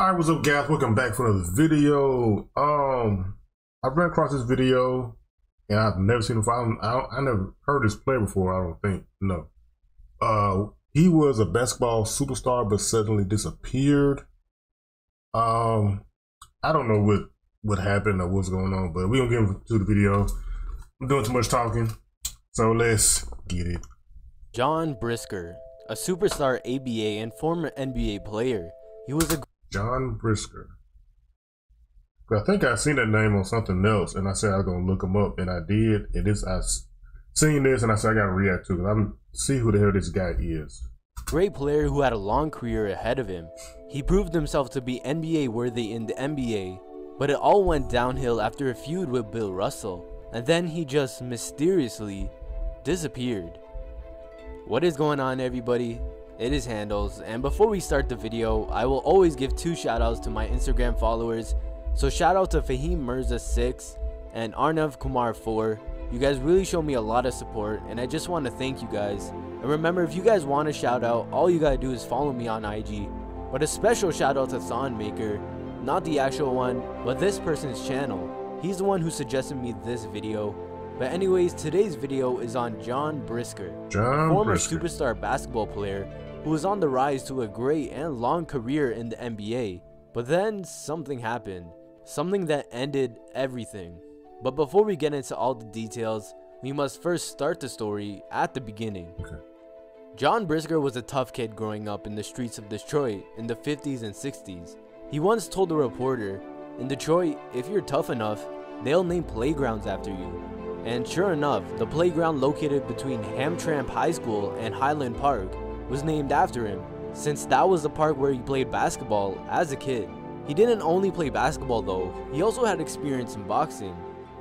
Alright, what's up guys? Welcome back for another video. I ran across this video and I've never seen him before. I never heard this player before, I don't think. No. He was a basketball superstar but suddenly disappeared. I don't know what happened or what's going on, but we're gonna get into the video. I'm doing too much talking, so let's get it. John Brisker, a superstar ABA and former NBA player. He was a John Brisker. I think I seen that name on something else, and I said I was gonna look him up, and I did. And I seen this, and I said I gotta react to it. I'm see who the hell this guy is. great player who had a long career ahead of him. He proved himself to be NBA worthy in the NBA, but it all went downhill after a feud with Bill Russell, and then he just mysteriously disappeared. What is going on, everybody? It is Handles, and before we start the video, I will always give two shoutouts to my Instagram followers. So shout out to Fahim Mirza 6 and Arnav Kumar 4. You guys really show me a lot of support, and I just want to thank you guys. And remember, if you guys want a shout out, all you gotta do is follow me on IG. But a special shout out to Thonmaker, not the actual one, but this person's channel. He's the one who suggested me this video. But anyways, today's video is on John Brisker, former superstar basketball player who was on the rise to a great and long career in the NBA. But then something happened, something that ended everything. But before we get into all the details, we must first start the story at the beginning. Okay. John Brisker was a tough kid growing up in the streets of Detroit in the 50s and 60s. He once told a reporter, "In Detroit, if you're tough enough, they'll name playgrounds after you." And sure enough, the playground located between Hamtramck High School and Highland Park was named after him, since that was the park where he played basketball as a kid. He didn't only play basketball though, he also had experience in boxing.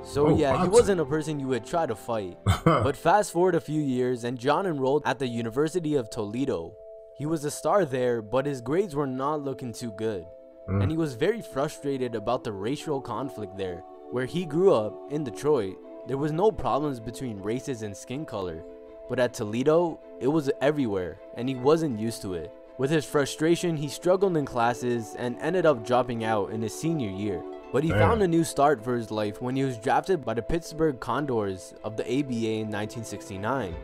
So he wasn't a person you would try to fight. But fast forward a few years and John enrolled at the University of Toledo. He was a star there, but his grades were not looking too good. And he was very frustrated about the racial conflict there. Where he grew up, in Detroit, there was no problems between races and skin color. But at Toledo, it was everywhere, and he wasn't used to it. With his frustration, he struggled in classes and ended up dropping out in his senior year. But he found a new start for his life when he was drafted by the Pittsburgh Condors of the ABA in 1969.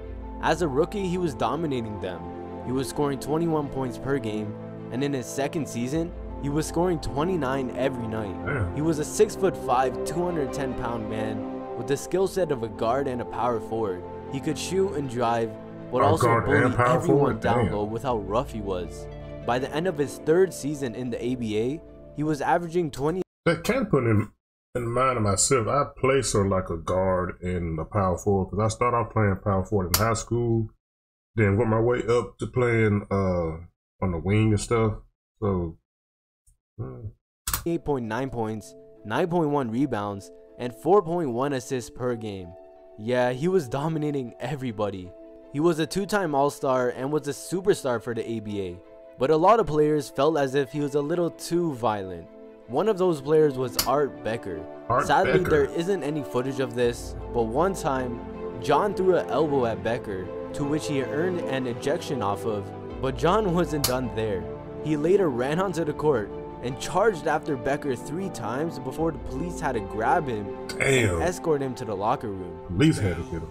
As a rookie, he was dominating them. He was scoring 21 points per game, and in his second season, he was scoring 29 every night. He was a 6'5", 210-pound man with the skill set of a guard and a power forward. He could shoot and drive, but also bully everyone down low with how rough he was. By the end of his third season in the ABA, he was averaging 20. That can put in mind of myself. I play sort of like a guard and a power forward because I started off playing power forward in high school, then worked my way up to playing on the wing and stuff. So 8.9 points, 9.1 rebounds, and 4.1 assists per game. Yeah, he was dominating everybody. He was a two-time All-Star and was a superstar for the ABA. But a lot of players felt as if he was a little too violent. One of those players was Art Becker. Sadly, there isn't any footage of this, but one time, John threw an elbow at Becker, to which he earned an ejection off of. But John wasn't done there. He later ran onto the court and charged after Becker 3 times before the police had to grab him and escort him to the locker room. Police had to get him.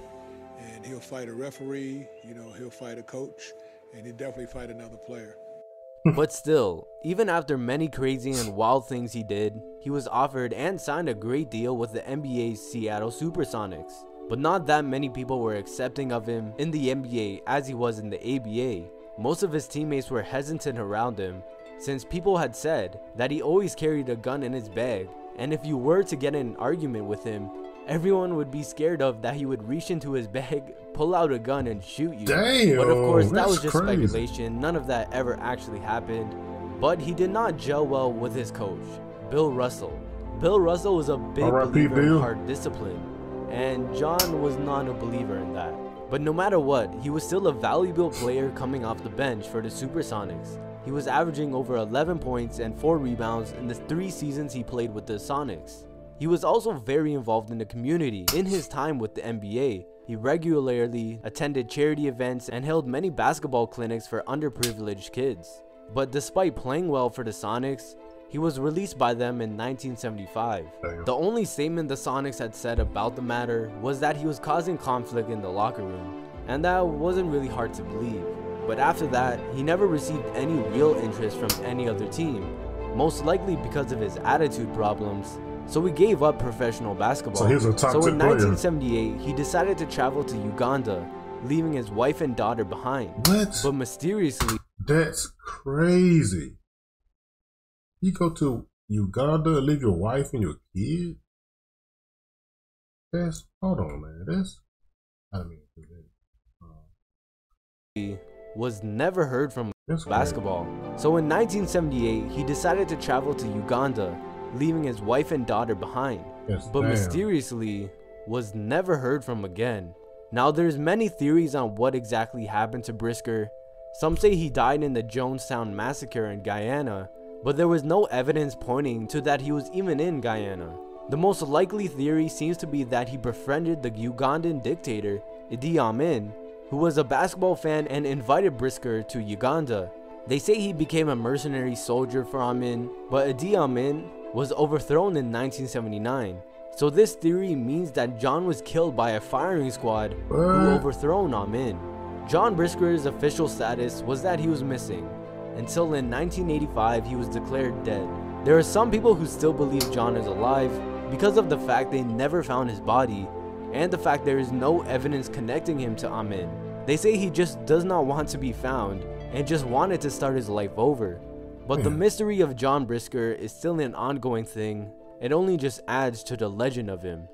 And he'll fight a referee, he'll fight a coach, and he'll definitely fight another player. But still, even after many crazy and wild things he did, he was offered and signed a great deal with the NBA's Seattle Supersonics. But not that many people were accepting of him in the NBA as he was in the ABA. Most of his teammates were hesitant around him, since people had said that he always carried a gun in his bag, and if you were to get in an argument with him, everyone would be scared of that he would reach into his bag, pull out a gun, and shoot you. But of course, that was just speculation. None of that ever actually happened. But he did not gel well with his coach, Bill Russell. Bill Russell was a big believer in hard discipline, and John was not a believer in that. But no matter what, he was still a valuable player coming off the bench for the Supersonics. He was averaging over 11 points and 4 rebounds in the 3 seasons he played with the Sonics. He was also very involved in the community. In his time with the NBA, he regularly attended charity events and held many basketball clinics for underprivileged kids. But despite playing well for the Sonics, he was released by them in 1975. Damn. The only statement the Sonics had said about the matter was that he was causing conflict in the locker room, and that wasn't really hard to believe. But after that, he never received any real interest from any other team, most likely because of his attitude problems, so he gave up professional basketball. So he was a toxic So in player. 1978, he decided to travel to Uganda, leaving his wife and daughter behind. What? But mysteriously, That's crazy. You go to Uganda and leave your wife and your kid? Hold on, man. I mean, was never heard from that's basketball. So in 1978, he decided to travel to Uganda, leaving his wife and daughter behind. Yes, But damn. mysteriously, was never heard from again. Now there's many theories on what exactly happened to Brisker. Some say he died in the Jonestown massacre in Guyana, but there was no evidence pointing to that he was even in Guyana. The most likely theory seems to be that he befriended the Ugandan dictator, Idi Amin, who was a basketball fan and invited Brisker to Uganda. They say he became a mercenary soldier for Amin, but Idi Amin was overthrown in 1979. So this theory means that John was killed by a firing squad who overthrown Amin. John Brisker's official status was that he was missing, until in 1985 he was declared dead. There are some people who still believe John is alive because of the fact they never found his body, and the fact there is no evidence connecting him to Amin. They say he just does not want to be found and just wanted to start his life over. But the mystery of John Brisker is still an ongoing thing. It only just adds to the legend of him.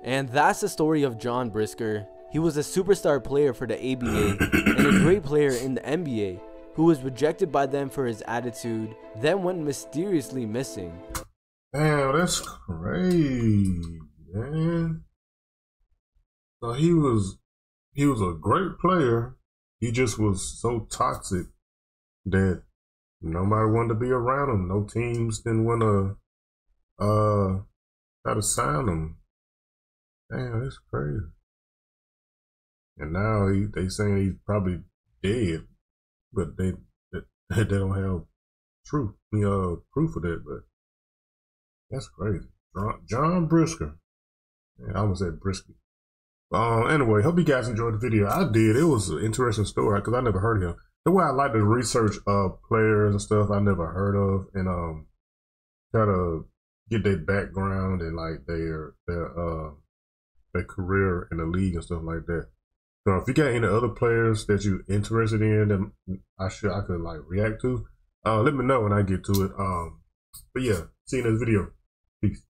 And that's the story of John Brisker. He was a superstar player for the ABA and a great player in the NBA, who was rejected by them for his attitude, then went mysteriously missing. Damn, that's crazy, man. So he was a great player. He just was so toxic that nobody wanted to be around him. No teams didn't want to try to sign him. Damn, that's crazy. And now they saying he's probably dead, but they don't have proof of that. But that's crazy. John Brisker. Yeah, I almost said Brisker. Anyway, hope you guys enjoyed the video. I did. It was an interesting story because I never heard of him. The way I like to research players and stuff I never heard of, and try to get their background and like their career in the league and stuff like that. So if you got any other players that you're interested in that I could like react to, let me know when I get to it. But yeah, see you in this video. Peace.